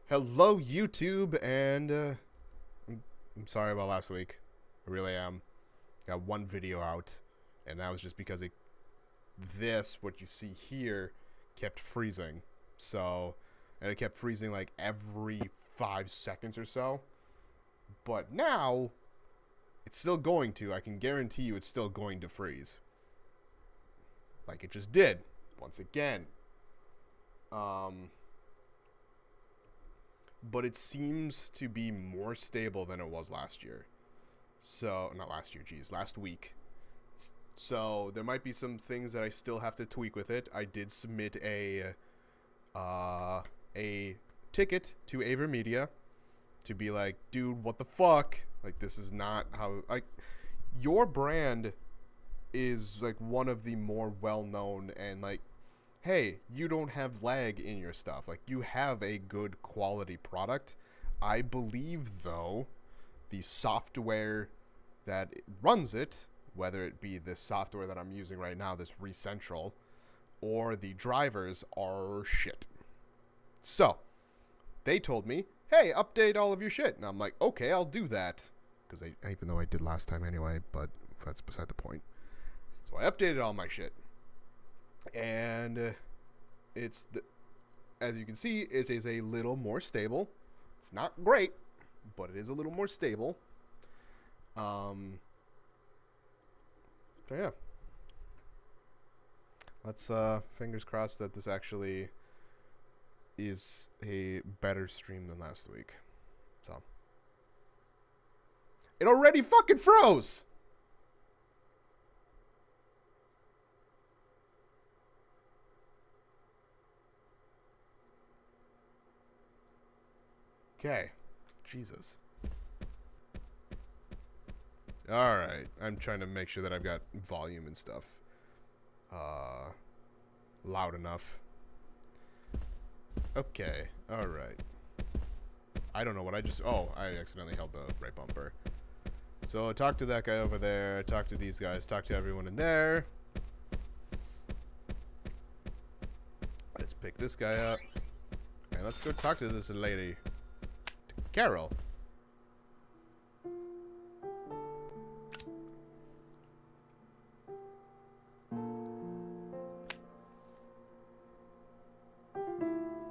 Hello, YouTube, and I'm sorry about last week. I really am. Got one video out, and that was just because what you see here, kept freezing. And it kept freezing like every 5 seconds or so. But now, it's still going to. I can guarantee you it's still going to freeze. Like it just did, once again. But it seems to be more stable than it was last year. So, not last year, geez, last week. So, there might be some things that I still have to tweak with it. I did submit a ticket to AVerMedia to be like, dude, what the fuck? Like, this is not how, like, your brand is, like, one of the more well-known and, like, hey, you don't have lag in your stuff. Like, you have a good quality product. I believe, though, the software that runs it, whether it be the software that I'm using right now, this ReCentral, or the drivers, are shit. So, they told me, hey, update all of your shit. And I'm like, okay, I'll do that. Because even though I did last time anyway, but that's beside the point. So I updated all my shit. And as you can see, it is a little more stable. It's not great, but it is a little more stable. So yeah, let's fingers crossed that this actually is a better stream than last week. So it already fucking froze. Okay. Jesus. Alright. I'm trying to make sure that I've got volume and stuff loud enough. Okay. Alright. I don't know what I just... Oh, I accidentally held the right bumper. So, talk to that guy over there. Talk to these guys. Talk to everyone in there. Let's pick this guy up. And let's go talk to this lady. Carol.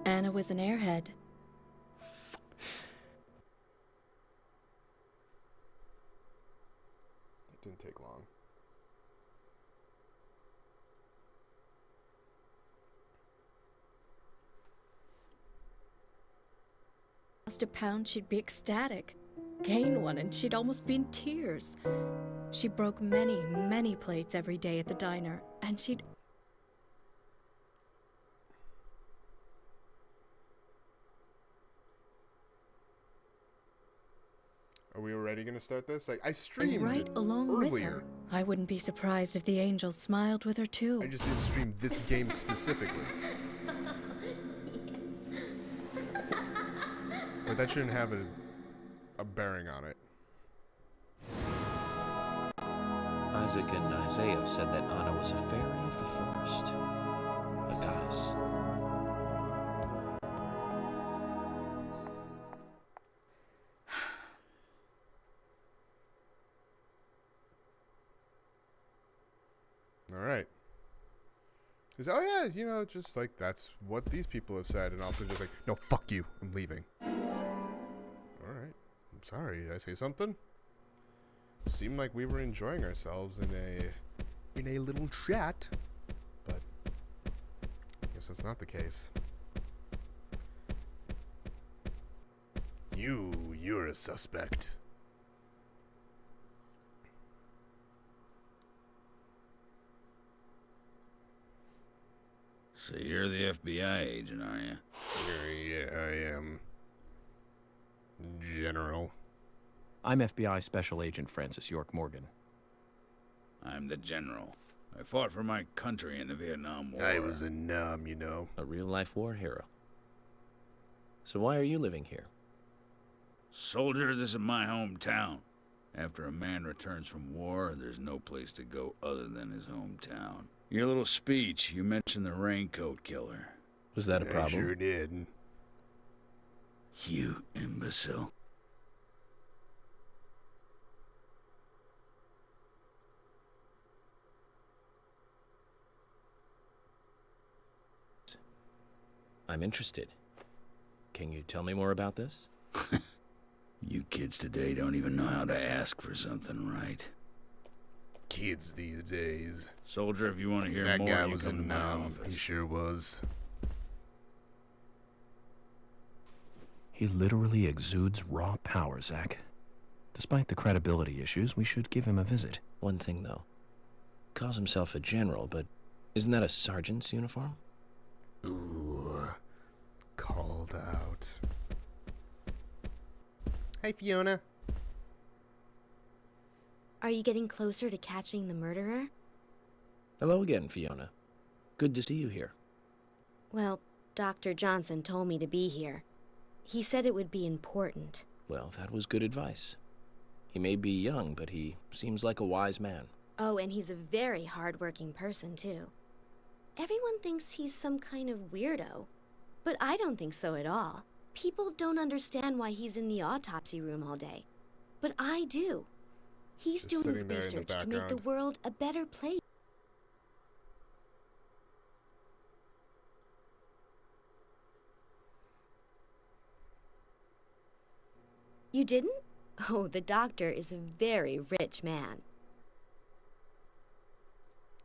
Anna was an airhead. It didn't take long. Lost a pound, she'd be ecstatic. Gain one, and she'd almost be in tears. She broke many, many plates every day at the diner, and she'd... Are we already gonna start this? Like, I streamed right along earlier. with her. I wouldn't be surprised if the angels smiled with her too. I just didn't stream this game specifically. But that shouldn't have a bearing on it. Isaac and Isaiah said that Anna was a fairy of the forest, a goddess. All right. Because, oh yeah, you know, just like that's what these people have said, and also just like, no, fuck you, I'm leaving. All right. I'm sorry. Did I say something? Seemed like we were enjoying ourselves in a little chat, but I guess that's not the case. You're a suspect. So you're the FBI agent, are you? Yeah, I am. General. I'm FBI Special Agent Francis York Morgan. I'm the general. I fought for my country in the Vietnam War. I was in Nam, you know. A real-life war hero. So why are you living here? Soldier, this is my hometown. After a man returns from war, there's no place to go other than his hometown. Your little speech, you mentioned the raincoat killer. Was that a problem? I sure did. You imbecile. I'm interested. Can you tell me more about this? You kids today don't even know how to ask for something right. Kids these days. Soldier, if you want to hear That more, guy you was come a to my numb. He office. sure was. He literally exudes raw power, Zach. Despite the credibility issues, we should give him a visit. One thing, though. Calls himself a general, but isn't that a sergeant's uniform? Ooh. Called out. Hey, Fiona. Are you getting closer to catching the murderer? Hello again, Fiona. Good to see you here. Well, Dr. Johnson told me to be here. He said it would be important. Well, that was good advice. He may be young, but he seems like a wise man. Oh, and he's a very hard-working person, too. Everyone thinks he's some kind of weirdo, but I don't think so at all. People don't understand why he's in the autopsy room all day, but I do. He's Just doing sitting there in the research to make the background. world a better place. You didn't? Oh, the doctor is a very rich man.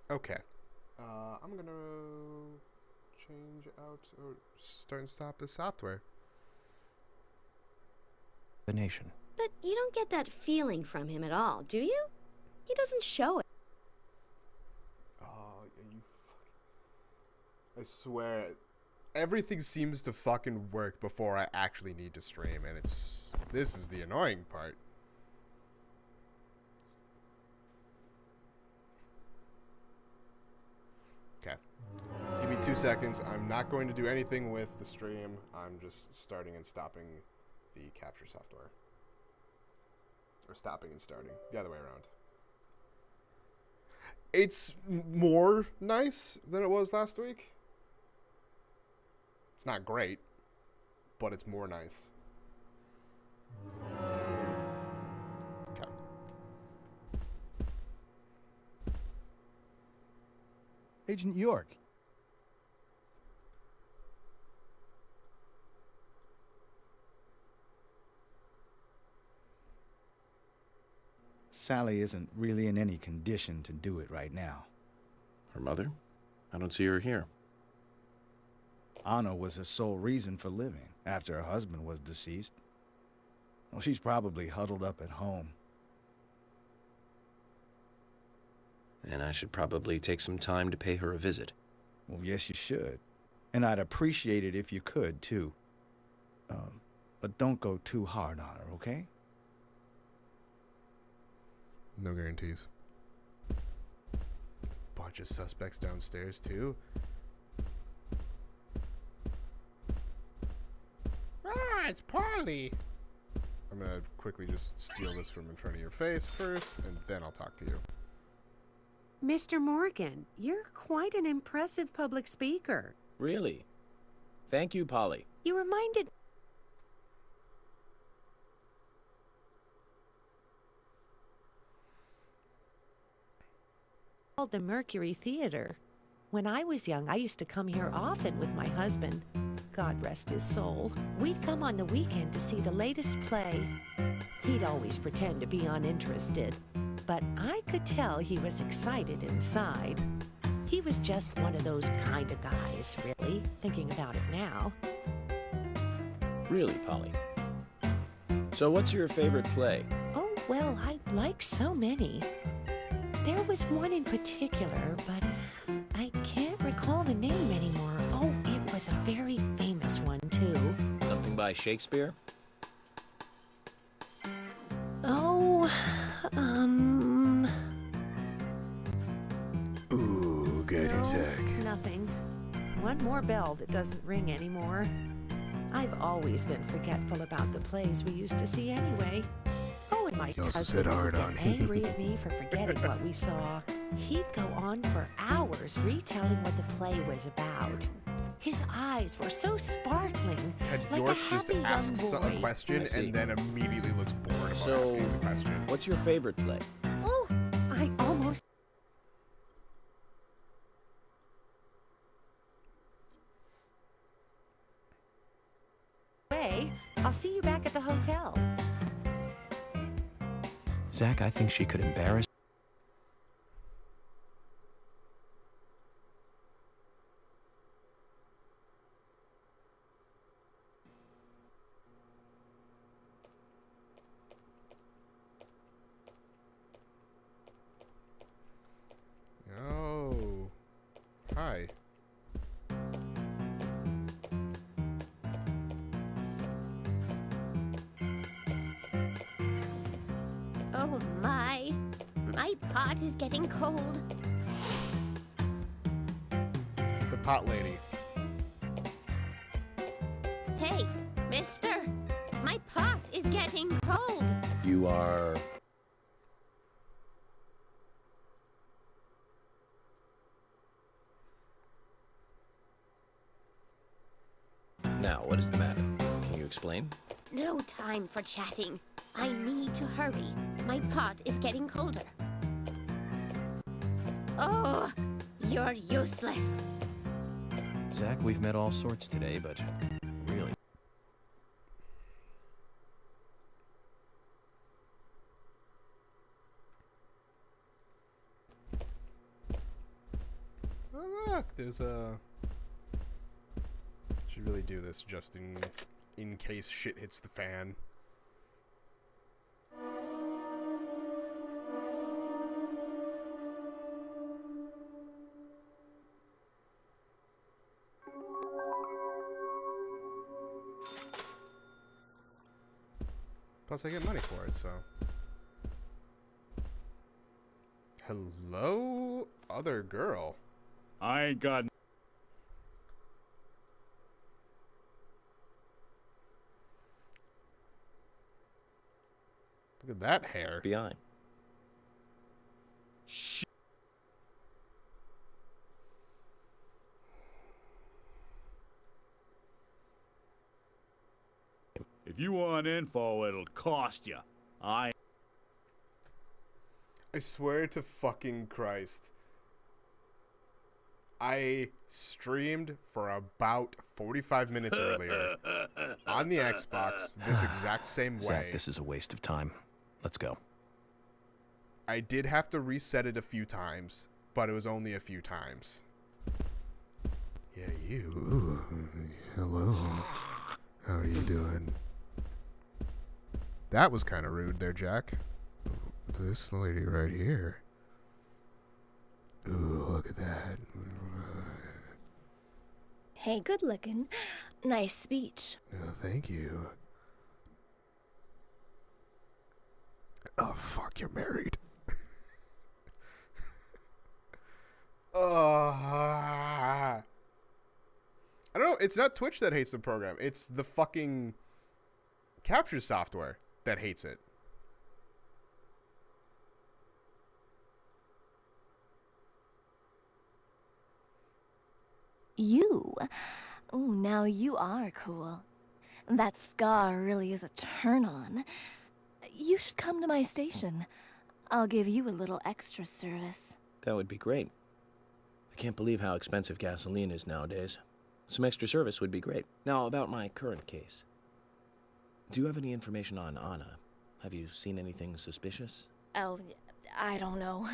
Okay. I'm gonna change out or start and stop the software. The nation. But you don't get that feeling from him at all, do you? He doesn't show it. Oh, you I swear, everything seems to fucking work before I actually need to stream, and this is the annoying part. Okay. Give me 2 seconds. I'm not going to do anything with the stream. I'm just starting and stopping the capture software. Or stopping and starting. The other way around. It's more nice than it was last week. It's not great, but it's more nice. Okay. Agent York. Sally isn't really in any condition to do it right now. Her mother? I don't see her here. Anna was her sole reason for living after her husband was deceased. Well, she's probably huddled up at home. And I should probably take some time to pay her a visit. Well, yes, you should. And I'd appreciate it if you could, too. But don't go too hard on her, okay? No guarantees. Bunch of suspects downstairs, too. Ah, it's Polly. I'm gonna quickly just steal this from in front of your face first, and then I'll talk to you. Mr. Morgan, you're quite an impressive public speaker. Really? Thank you, Polly. You reminded called the Mercury Theater. When I was young, I used to come here often with my husband. God rest his soul. We'd come on the weekend to see the latest play. He'd always pretend to be uninterested, but I could tell he was excited inside. He was just one of those kind of guys, really, thinking about it now. Really, Polly? So what's your favorite play? Oh, well, I like so many. There was one in particular, but I can't recall the name anymore. Oh, it was a very famous one, too. Something by Shakespeare? Oh, Ooh, good no, attack. nothing. One more bell that doesn't ring anymore. I've always been forgetful about the plays we used to see anyway. Oh, and my You also husband said hard would on. get angry at me for forgetting what we saw. He'd go on for hours retelling what the play was about. His eyes were so sparkling, Ted like York a just happy young asks a boy. question I see. and then immediately looks bored about So, asking the question. what's your favorite play? Oh, I almost... Hey, I'll see you back at the hotel. Zach, I think she could embarrass. Oh. Hi. Oh my. My pot is getting cold. The pot lady. Hey, mister. My pot is getting cold. You are... Now, what is the matter? Can you explain? No time for chatting. I need to hurry. My pot is getting colder. Oh, you're useless. Zach, we've met all sorts today, but really... Oh, look, there's a... Should really do this just in case shit hits the fan. Plus, I get money for it, so... Hello, other girl. I ain't got Look at that hair. FBI. If you want info, it'll cost you. I swear to fucking Christ. I streamed for about 45 minutes earlier on the Xbox this exact same way. Zach, this is a waste of time. Let's go. I did have to reset it a few times, but it was only a few times. Yeah, you. Ooh, hello. How are you doing? That was kind of rude there, Jack. This lady right here. Ooh, look at that. Hey, good looking. Nice speech. Oh, thank you. Oh, fuck, you're married. I don't know. It's not Twitch that hates the program. It's the fucking capture software that hates it. You? Oh, now you are cool. That scar really is a turn-on. You should come to my station. I'll give you a little extra service. That would be great. I can't believe how expensive gasoline is nowadays. Some extra service would be great. Now, about my current case. Do you have any information on Anna? Have you seen anything suspicious? Oh, I don't know.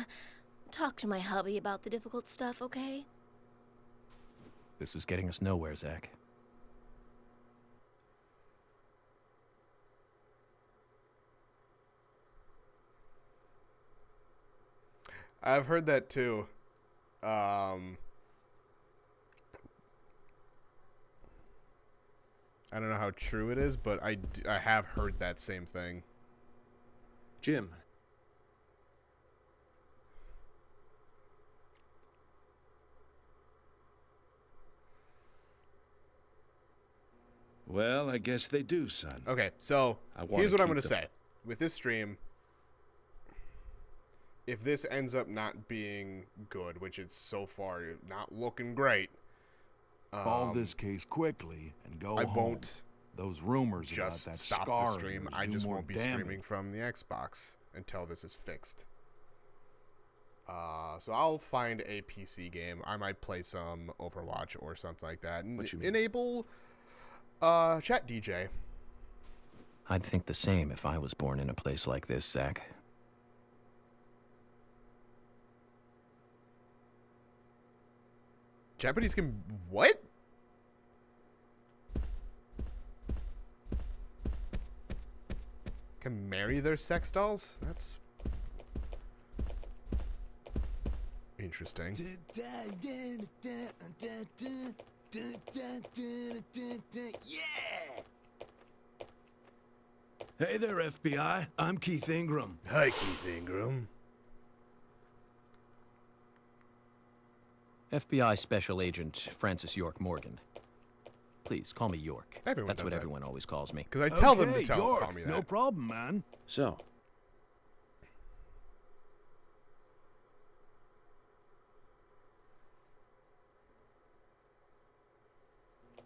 Talk to my hubby about the difficult stuff, okay? This is getting us nowhere, Zach. I've heard that too. I don't know how true it is, but I have heard that same thing. Jim. Well, I guess they do, son. Okay, so wanna here's what I'm keep going to them. say. With this stream, if this ends up not being good, which it's so far not looking great, Solve this case quickly and go I home. won't Those rumors about just that stop scar the of stream. yours I do just more won't be damage. streaming from the Xbox until this is fixed. So I'll find a PC game. I might play some Overwatch or something like that. And What you mean? enable chat DJ. I'd think the same if I was born in a place like this, Zach. Japanese can what? Can marry their sex dolls? That's interesting. Yeah! Hey there, FBI. I'm Keith Ingram. Hi, Keith Ingram. FBI Special Agent Francis York Morgan. Please, call me York. Everyone That's does what that. everyone always calls me. Because I tell them to Okay, call York, me that. no problem, man. So,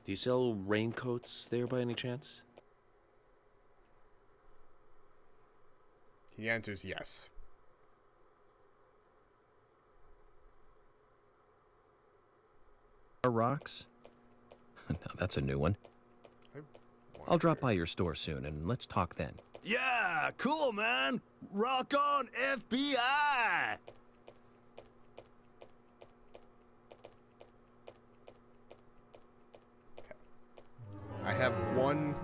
do you sell raincoats there by any chance? He answers yes. Rocks? Now that's a new one. I'll drop by your store soon, and let's talk then. Yeah, cool, man. Rock on, FBI! I have one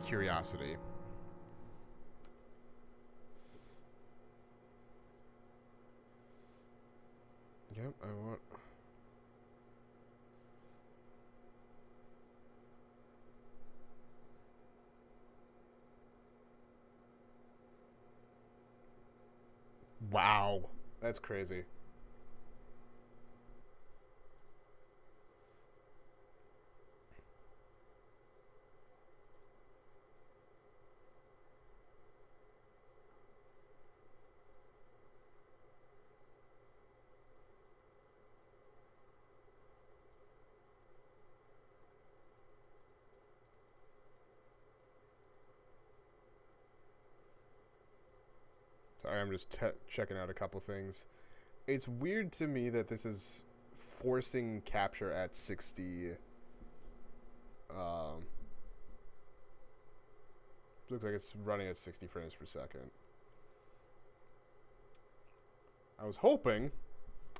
curiosity. Yep, I want. Wow, that's crazy. Sorry, I'm just checking out a couple things. It's weird to me that this is forcing capture at 60. Looks like it's running at 60 frames per second. I was hoping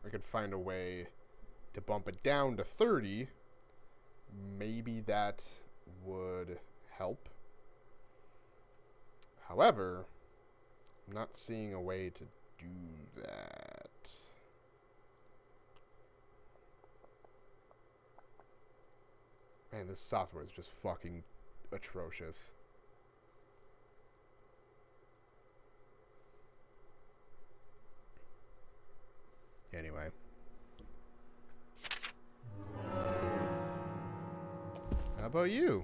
I could find a way to bump it down to 30. Maybe that would help. However, I'm not seeing a way to do that. Man, this software is just fucking atrocious. Anyway. How about you?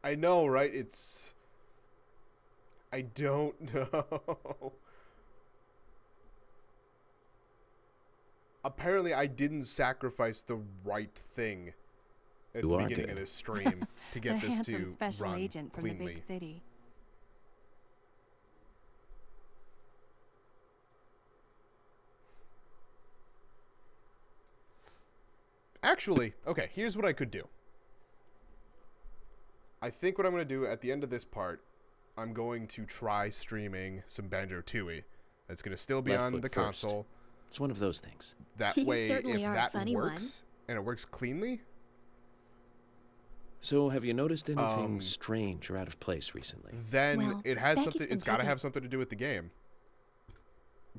I know, right? I don't know. Apparently, I didn't sacrifice the right thing at the beginning of this stream to get the this handsome to special run agent from cleanly. the big city. Actually, okay, here's what I could do. I think what I'm going to do at the end of this part, I'm going to try streaming some Banjo-Tooie. It's going to still be Left on foot the first. console. It's one of those things. That You way, if certainly are a that funny works, and it works cleanly, So, have you noticed anything strange or out of place recently? then Well, it has Becky's something. been It's got to taking- have something to do with the game,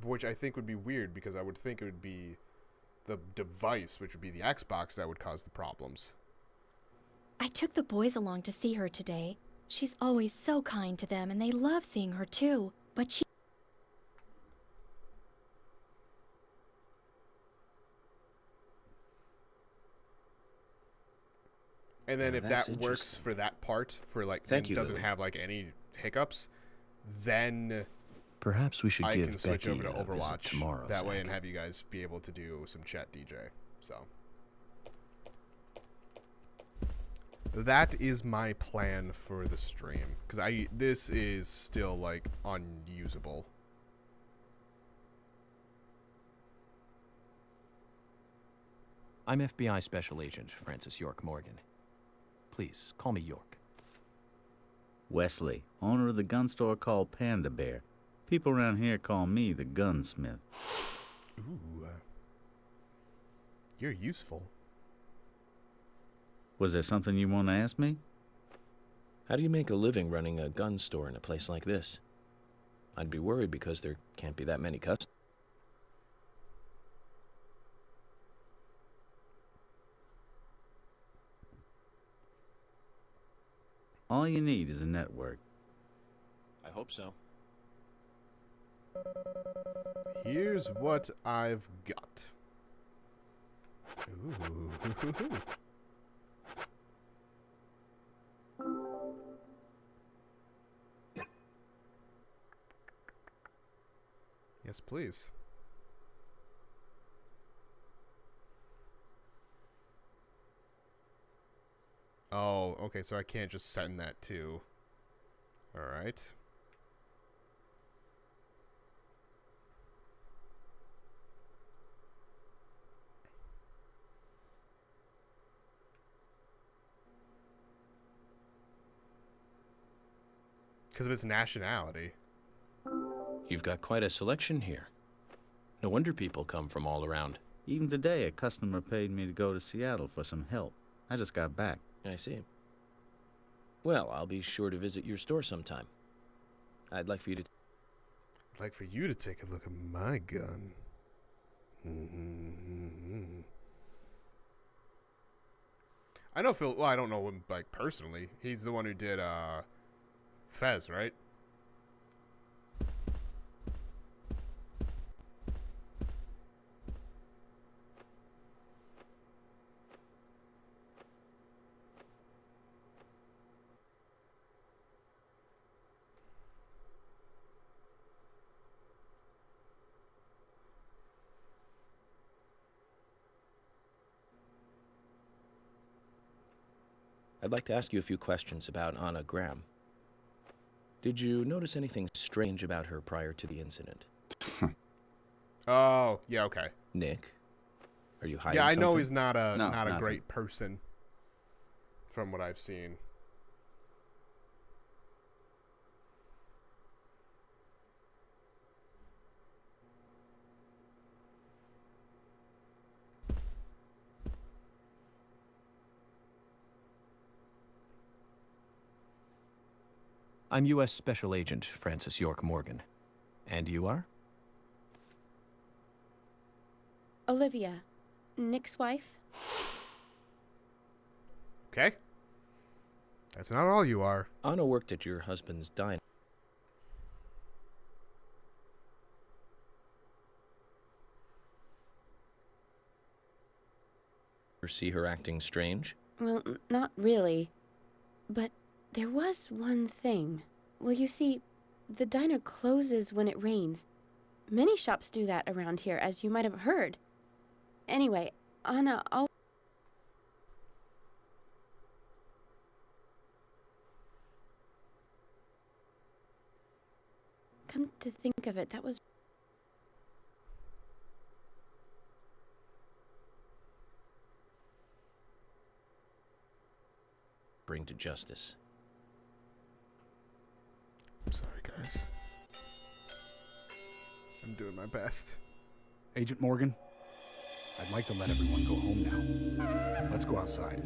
which I think would be weird because I would think it would be the device, which would be the Xbox, that would cause the problems. I took the boys along to see her today. She's always so kind to them, and they love seeing her too. But she... And then Yeah, if that's that works interesting. for that part, for like, Thank and you, doesn't Lily. have like any hiccups, then Perhaps we should I give can switch Becky over to a visit Overwatch tomorrow, that way Zach. and have you guys be able to do some chat DJ. So that is my plan for the stream, because this is still like unusable. I'm FBI Special Agent Francis York Morgan. Please, call me York. Wesley, owner of the gun store called Panda Bear. People around here call me the gunsmith. Ooh. You're useful. Was there something you want to ask me? How do you make a living running a gun store in a place like this? I'd be worried because there can't be that many customers. All you need is a network. I hope so. Here's what I've got. Ooh. Yes, please. Oh, okay, so I can't just send that to... Alright. Because of its nationality. You've got quite a selection here. No wonder people come from all around. Even today, a customer paid me to go to Seattle for some help. I just got back. I see. Well, I'll be sure to visit your store sometime. I'd like for you to... I'd like for you to take a look at my gun. I know Phil... Well, I don't know him, like, personally. He's the one who did, Fez, right? I'd like to ask you a few questions about Anna Graham. Did you notice anything strange about her prior to the incident? Oh, yeah, okay. Nick? Are you hiding Yeah, I know something? he's not a No, not a nothing. great person from what I've seen. I'm U.S. Special Agent Francis York Morgan. And you are? Olivia, Nick's wife. Okay? That's not all you are. Anna worked at your husband's diner. See her acting strange? Well, not really. But there was one thing. Well, you see, the diner closes when it rains. Many shops do that around here, as you might have heard. Anyway, Anna, come to think of it, that was... Bring to justice. I'm sorry, guys. I'm doing my best. Agent Morgan, I'd like to let everyone go home now. Let's go outside.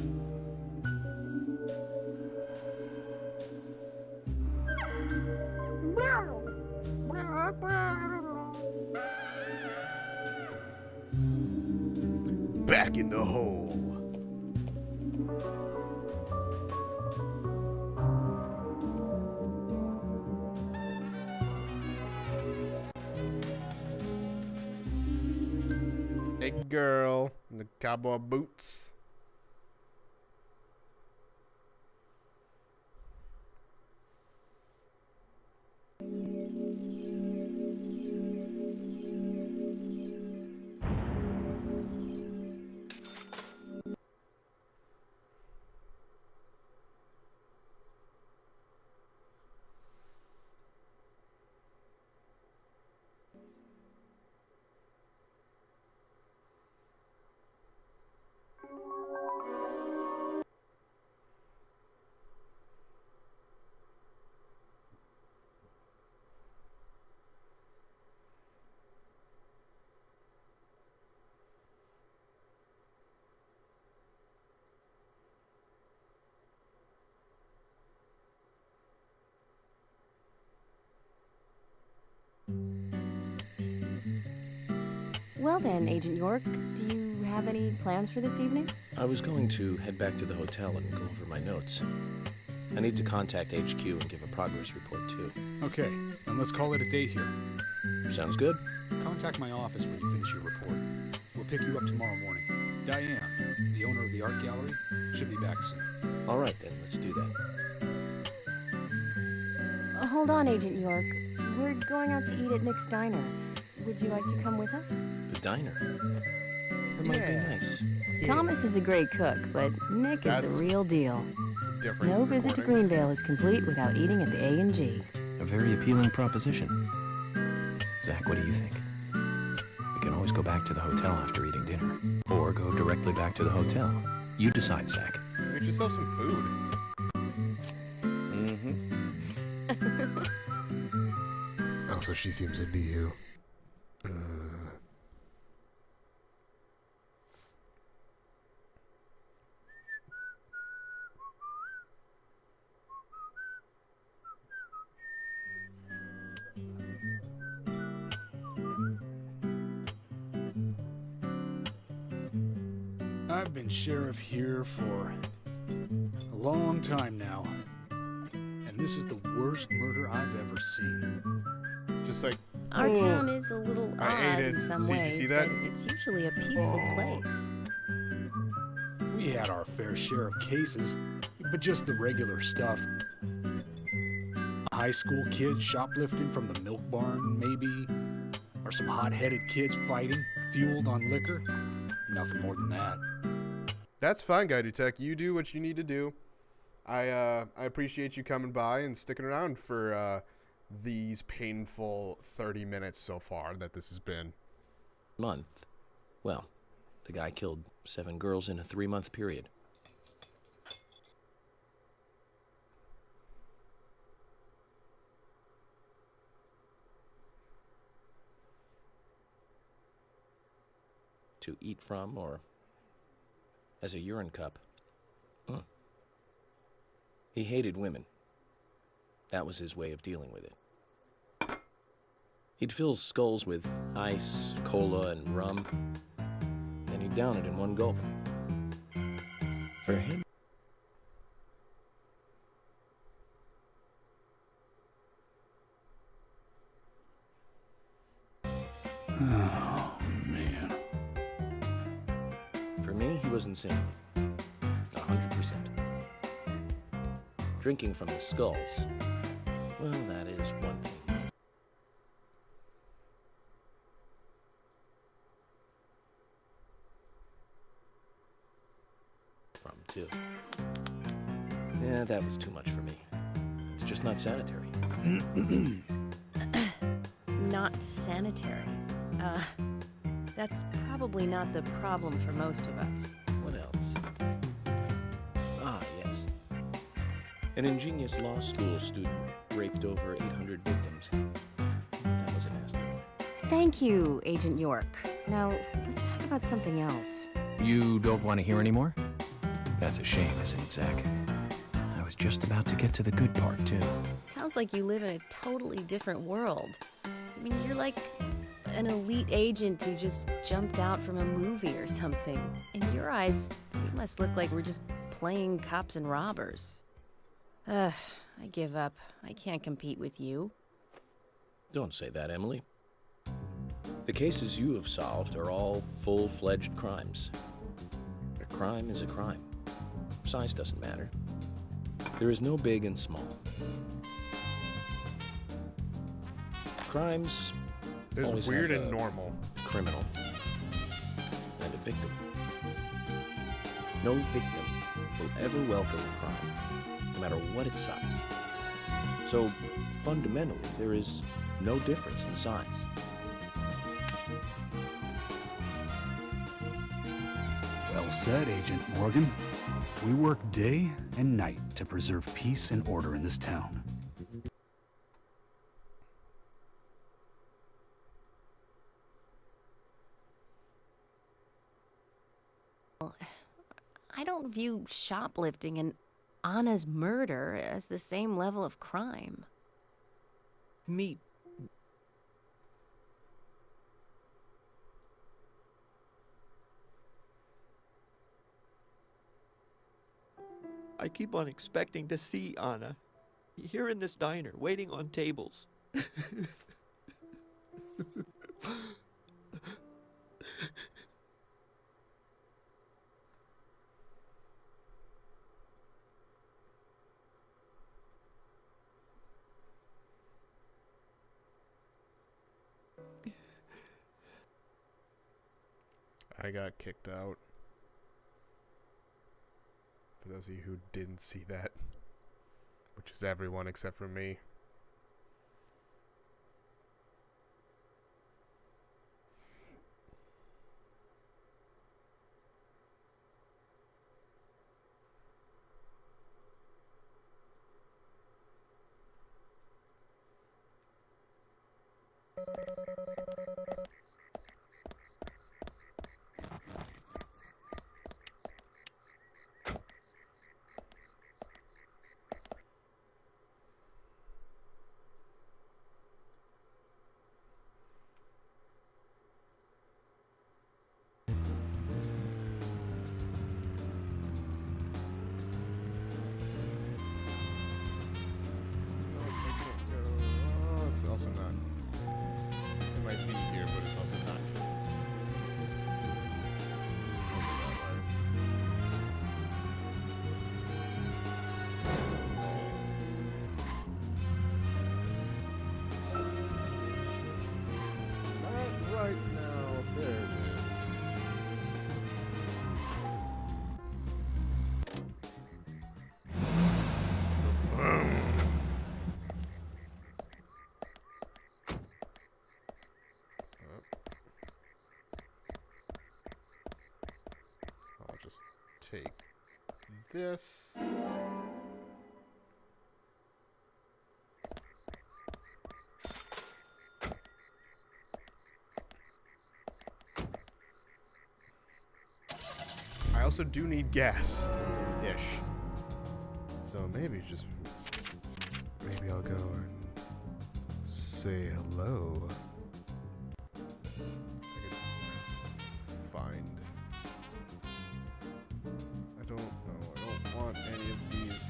Back in the hole. A girl in the cowboy boots. Well then, Agent York, do you have any plans for this evening? I was going to head back to the hotel and go over my notes. I need to contact HQ and give a progress report, too. Okay, then let's call it a day here. Sounds good. Contact my office when you finish your report. We'll pick you up tomorrow morning. Diane, the owner of the art gallery, should be back soon. All right, then. Let's do that. Hold on, Agent York. We're going out to eat at Nick's Diner. Would you like to come with us? The diner. That might be nice. Thomas is a great cook, but Nick is the real deal. No visit to Greenvale is complete without eating at the A&G. A very appealing proposition. Zach, what do you think? We can always go back to the hotel after eating dinner. Or go directly back to the hotel. You decide, Zach. Make yourself some food. Also, she seems into you. I've been sheriff here for a long time now. And this is the worst murder I've ever seen. Just like... Our town is a little I odd ate it. in some Did you ways, see that? but it's usually a peaceful place. We had our fair share of cases, but just the regular stuff. A high school kid shoplifting from the milk barn, maybe. Or some hot-headed kids fighting, fueled on liquor. Nothing more than that. That's fine, Guy Tech. You do what you need to do. I appreciate you coming by and sticking around for these painful 30 minutes so far that this has been. Month. Well, the guy killed 7 girls in a 3-month period. To eat from or as a urine cup. He hated women. That was his way of dealing with it. He'd fill skulls with ice, cola, and rum, then he'd down it in one gulp. For him, Oh, man. for me, he was insane. 100%. Drinking from the skulls, well, that is one thing. From two. Yeah, that was too much for me. It's just not sanitary. Not sanitary. That's probably not the problem for most of us. What else? Ah, yes. An ingenious law school student raped over 800 victims. That was a nasty one. Thank you, Agent York. Now, let's talk about something else. You don't want to hear anymore? That's a shame, isn't it, Zach? I was just about to get to the good part, too. Sounds like you live in a totally different world. I mean, you're like an elite agent who just jumped out from a movie or something. In your eyes, we must look like we're just playing cops and robbers. I give up. I can't compete with you. Don't say that, Emily. The cases you have solved are all full-fledged crimes. A crime is a crime. Size doesn't matter. There is no big and small. Crimes There's always weird have and a normal. criminal and a victim. No victim will ever welcome a crime, no matter what its size. So, fundamentally, there is no difference in size. Well said, Agent Morgan. We work day and night to preserve peace and order in this town. I don't view shoplifting and Anna's murder as the same level of crime. Meet I keep on expecting to see Anna. Here in this diner, waiting on tables. I got kicked out. For those of you who didn't see that, which is everyone except for me. Also not. It might be here, but it's also not. Not right now. There it is. Take this. I also do need gas-ish. So maybe I'll go and say hello. I don't want any of these.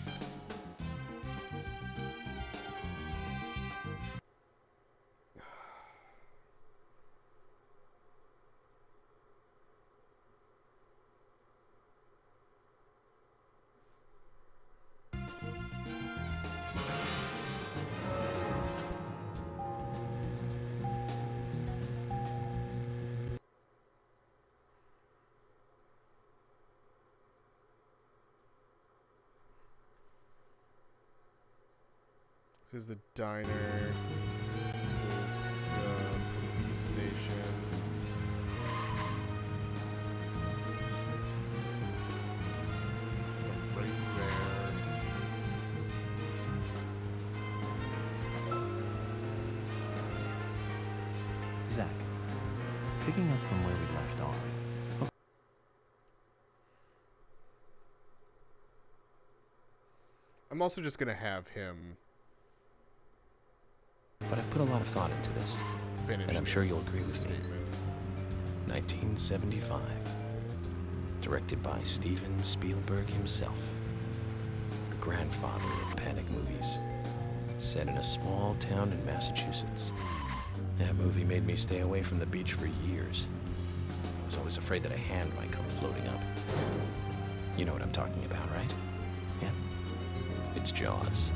This is the diner. There's the police station. There's a race there. Zach, picking up from where we left off. I'm also just gonna have him. But I've put a lot of thought into this, and I'm sure you'll agree with me. 1975. Directed by Steven Spielberg himself. The grandfather of panic movies. Set in a small town in Massachusetts. That movie made me stay away from the beach for years. I was always afraid that a hand might come floating up. You know what I'm talking about, right? Yeah? It's Jaws.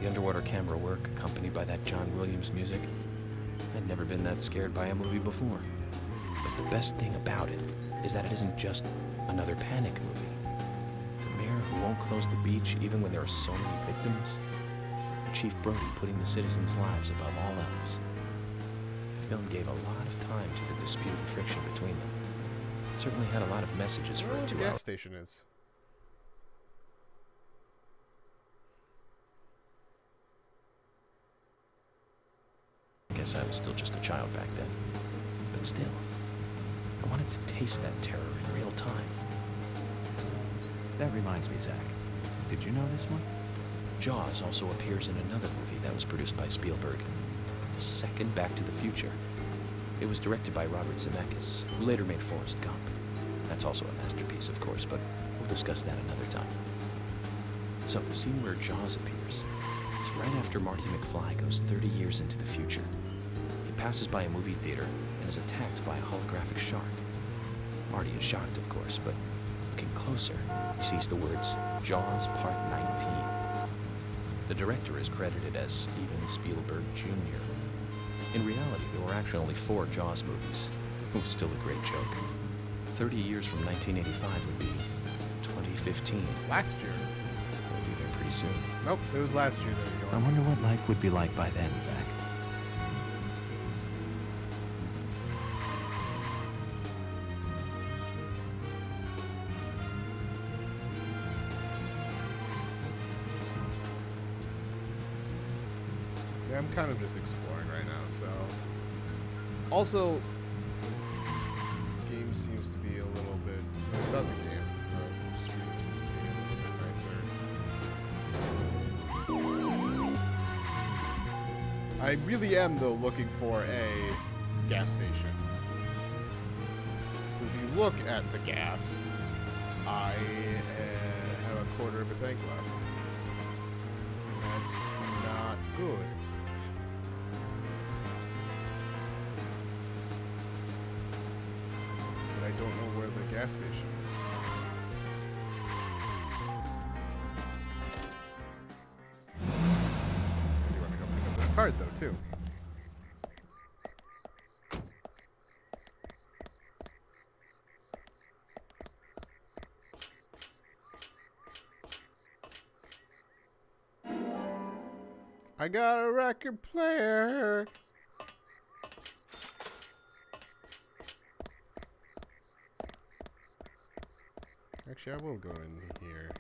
The underwater camera work, accompanied by that John Williams music. I'd never been that scared by a movie before. But the best thing about it is that it isn't just another panic movie. The mayor who won't close the beach even when there are so many victims. Chief Brody putting the citizens' lives above all else. The film gave a lot of time to the dispute and friction between them. It certainly had a lot of messages for a 2 hour. Gas station is. I guess I was still just a child back then. But still, I wanted to taste that terror in real time. That reminds me, Zach. Did you know this one? Jaws also appears in another movie that was produced by Spielberg. The second Back to the Future. It was directed by Robert Zemeckis, who later made Forrest Gump. That's also a masterpiece, of course, but we'll discuss that another time. So, the scene where Jaws appears is right after Marty McFly goes 30 years into the future. He passes by a movie theater and is attacked by a holographic shark. Marty is shocked, of course, but looking closer, he sees the words, Jaws Part 19. The director is credited as Steven Spielberg Jr. In reality, there were actually only 4 Jaws movies. It was still a great joke. 30 years from 1985 would be 2015. Last year. We'll be there pretty soon. Nope, it was last year there you I are. wonder what life would be like by then, Zach. Yeah, I'm kind of just exploring right now, so. Also, game seems to be a little bit. It's not the games, the stream seems to be a little bit nicer. I really am, though, looking for a gas station. If you look at the gas, I have a quarter of a tank left. That's not good. But I don't know where the gas station is. I do want to go pick up this card, though, too. I got a record player. Actually, I will go in here.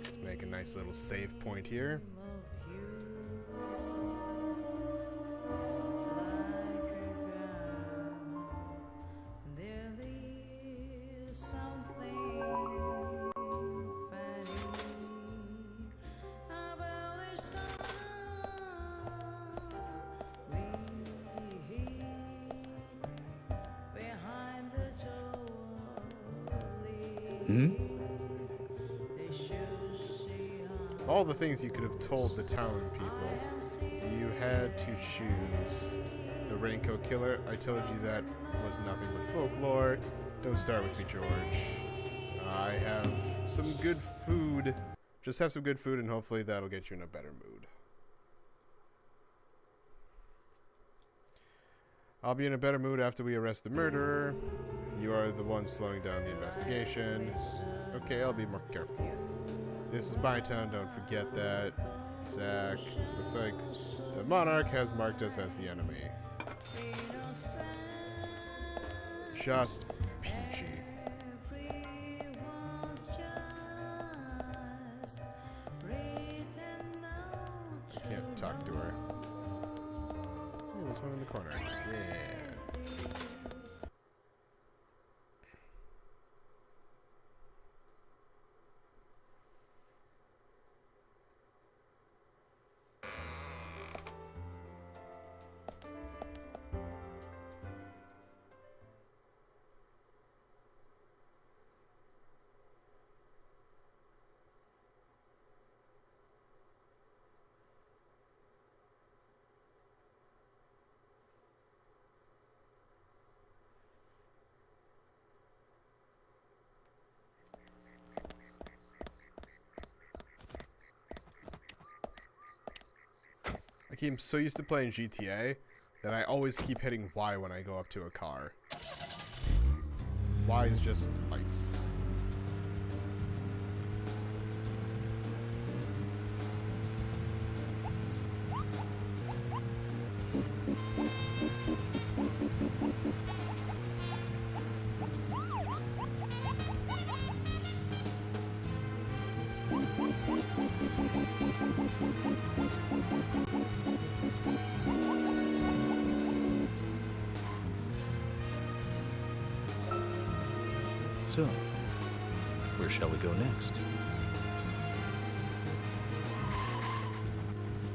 Let's make a nice little save point here. All the things you could have told the town people, you had to choose. The Raincoat Killer, I told you that was nothing but folklore. Don't start with me, George. I have some good food. Just have some good food and hopefully that'll get you in a better mood. I'll be in a better mood after we arrest the murderer. You are the one slowing down the investigation. Okay, I'll be more careful. This is my town, don't forget that. Zach, looks like the Monarch has marked us as the enemy. Just peachy. Can't talk to her. Hey, there's one in the corner. Yeah. I'm so used to playing GTA that I always keep hitting Y when I go up to a car. Y is just lights. So, where shall we go next?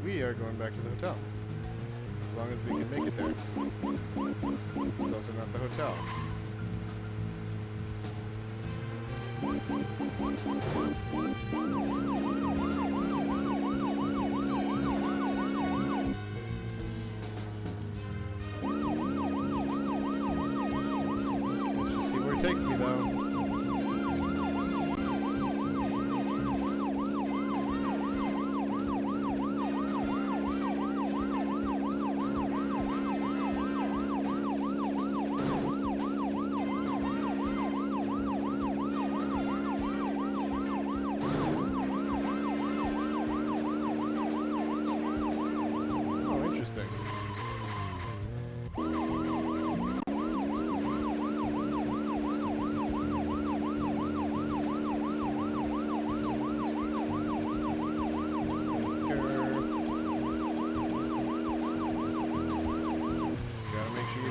We are going back to the hotel. As long as we can make it there. This is also not the hotel. Let's just see where it takes me, though.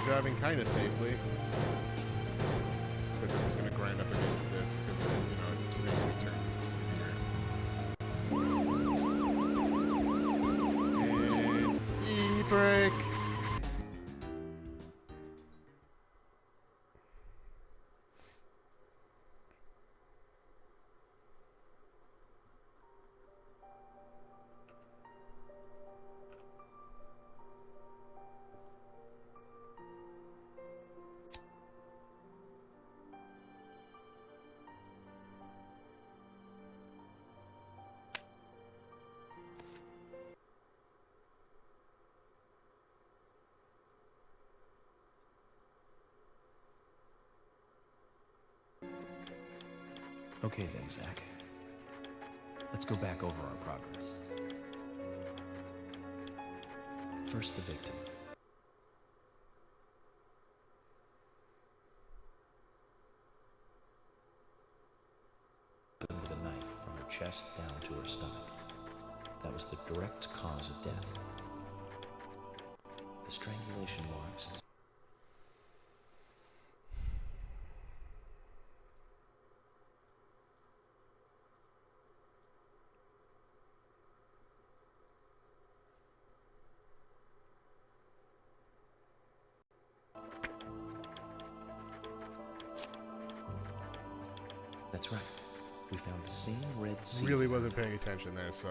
Driving kind of safely. Looks like I'm just going to grind up against this because it, it makes me turn easier. And e-brake. Okay then, Zach. Let's go back over our progress. First, the victim. With a knife from her chest down to her stomach. That was the direct cause of death. The strangulation marks. That's right. We found the same red sea. Really wasn't paying attention there, so.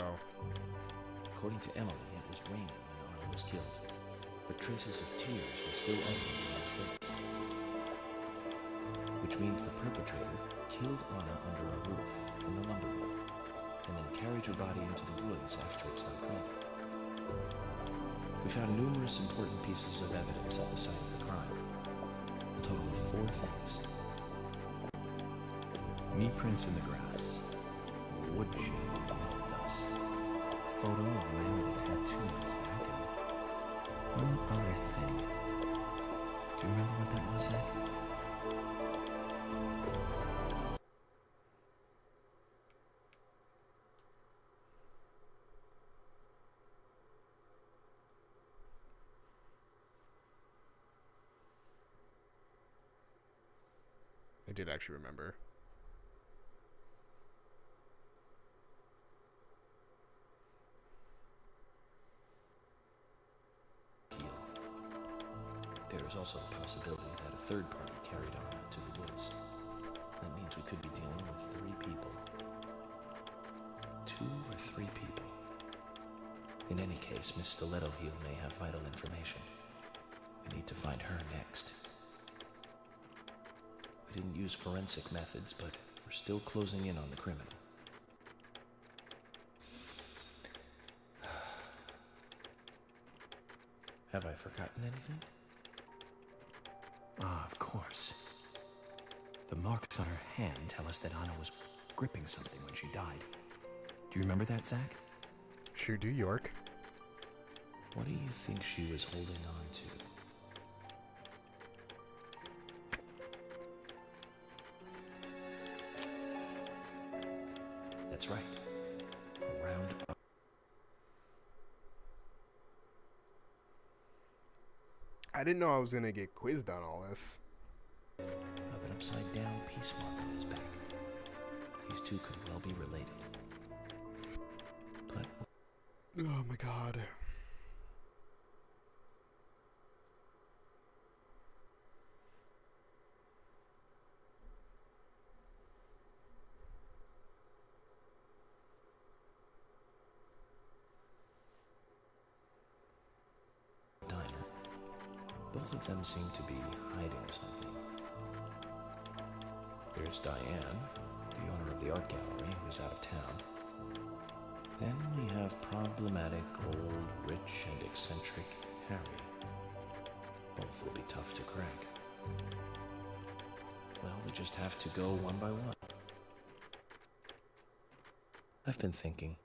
According to Emily, it was raining when Anna was killed, but traces of tears were still evident on her face. Which means the perpetrator killed Anna under a roof in the lumber room, and then carried her body into the woods after it stopped raining. We found numerous important pieces of evidence at the site of the crime. A total of 4 things. Knee prints in the grass, wood chip on the metal dust, photo of a man with a tattoo on his back, and one other thing. Do you remember what that was, Zach? I did actually remember. There is also a possibility that a third party carried Anna to the woods. That means we could be dealing with 3 people. 2 or 3 people. In any case, Miss Stiletto Heel may have vital information. We need to find her next. We didn't use forensic methods, but we're still closing in on the criminal. Have I forgotten anything? Ah, of course. The marks on her hand tell us that Anna was gripping something when she died. Do you remember that, Zach? Sure do, York. What do you think she was holding on to? That's right. A round up. I didn't know I was gonna get quizzed on all this. Of an upside-down peace mark on his back. These two could well be related. But... Oh my god. Diner. Both of them seem to be hiding something. There's Diane, the owner of the art gallery, who's out of town. Then we have problematic, old, rich, and eccentric Harry. Both will be tough to crack. Well, we just have to go one by one. I've been thinking.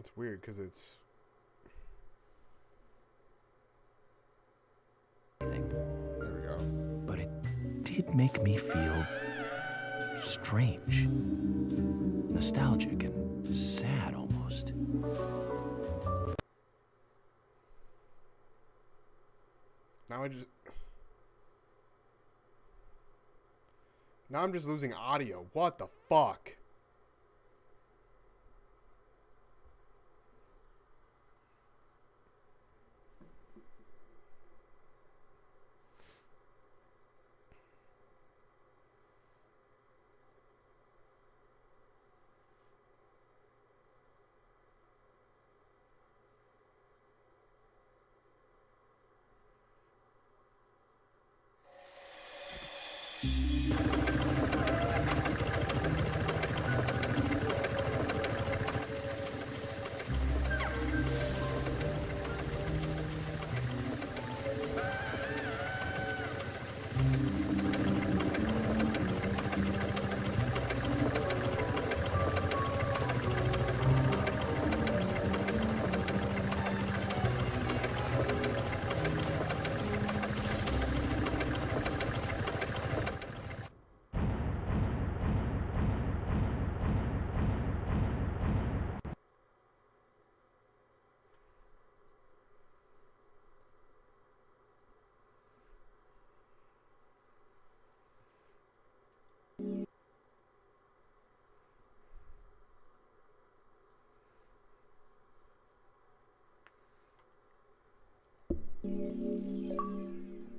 It's weird because it's... There we go. But it did make me feel strange, nostalgic, and sad almost. Now I'm just losing audio. What the fuck?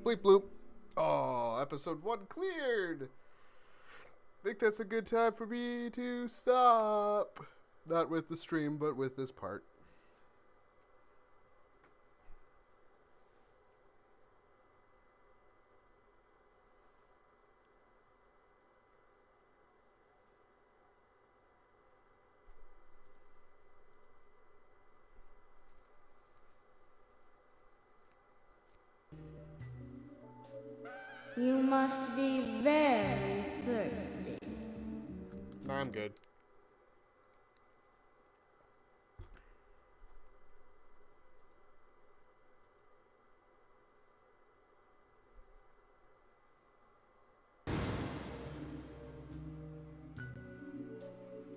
Bleep bloop. Oh, episode 1 cleared. Think that's a good time for me to stop. Not with the stream, but with this part. You must be very thirsty. No, I'm good.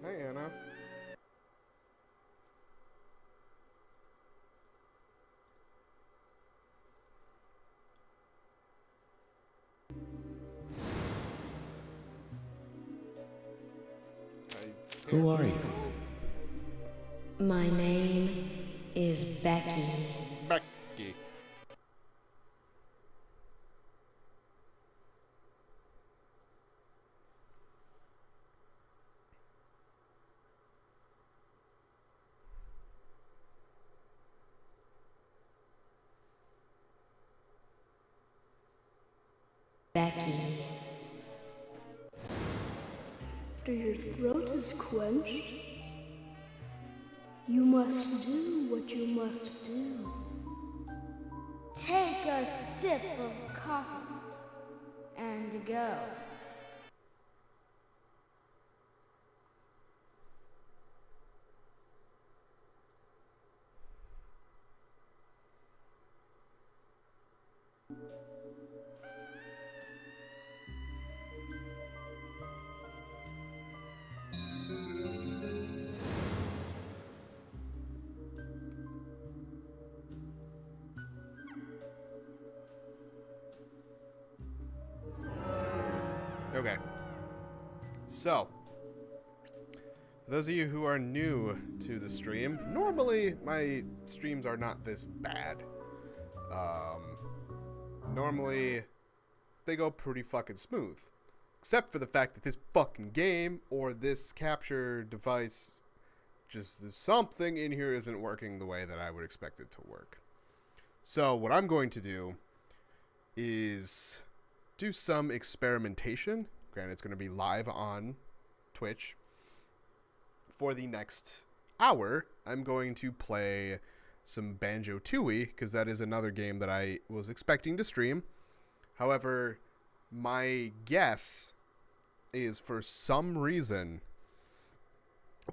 Hey, Anna. Who are you? My name is Becky. Becky. Becky. After your throat is quenched, you must do what you must do. Take a sip of coffee and go. So, for those of you who are new to the stream, normally my streams are not this bad. Normally they go pretty fucking smooth. Except for the fact that this fucking game or this capture device, just something in here isn't working the way that I would expect it to work. So what I'm going to do is do some experimentation. Granted, it's going to be live on Twitch. For the next hour, I'm going to play some Banjo-Tooie, because that is another game that I was expecting to stream. However, my guess is, for some reason,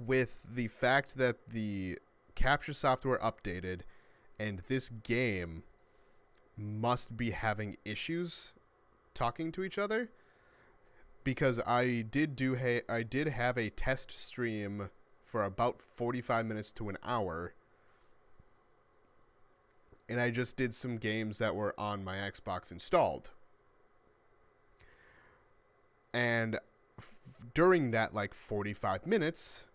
with the fact that the capture software updated and this game must be having issues talking to each other, because I did have a test stream for about 45 minutes to an hour, and I just did some games that were on my Xbox installed. And during that, like, 45 minutes,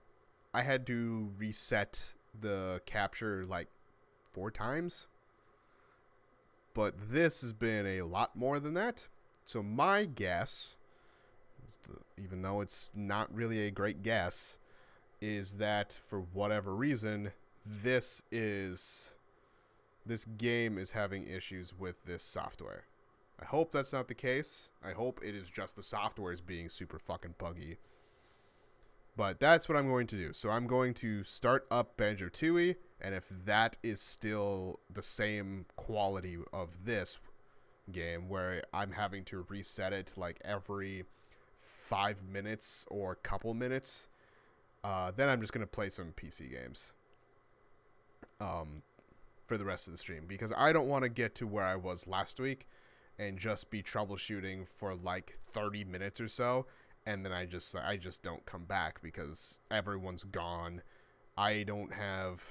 I had to reset the capture, like, 4 times. But this has been a lot more than that. So my guess, even though it's not really a great guess, is that for whatever reason, this game is having issues with this software. I hope that's not the case. I hope it is just the software is being super fucking buggy. But that's what I'm going to do. So I'm going to start up Banjo-Tooie, and if that is still the same quality of this game, where I'm having to reset it like every 5 minutes or couple minutes, then I'm just going to play some PC games for the rest of the stream, because I don't want to get to where I was last week and just be troubleshooting for like 30 minutes or so, and then I just don't come back because everyone's gone. I don't have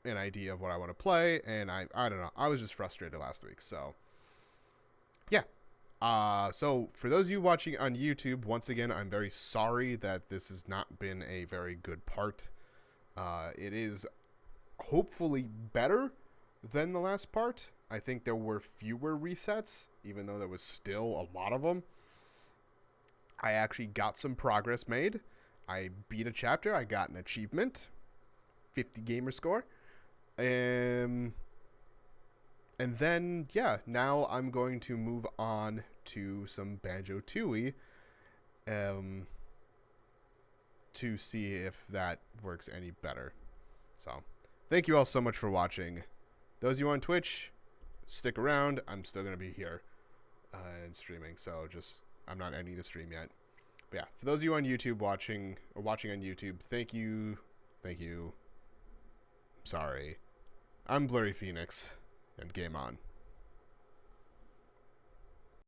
an idea of what I want to play, and I don't know. I was just frustrated last week, so yeah. So for those of you watching on YouTube, once again, I'm very sorry that this has not been a very good part. It is hopefully better than the last part. I think there were fewer resets, even though there was still a lot of them. I actually got some progress made. I beat a chapter. I got an achievement, 50 gamer score. And then, yeah, now I'm going to move on to some Banjo-Tooie to see if that works any better. So, thank you all so much for watching. Those of you on Twitch, stick around. I'm still going to be here and streaming, so I'm not ending the stream yet. But yeah, for those of you on YouTube watching on YouTube, thank you. Sorry. I'm Blurry Phoenix, and game on.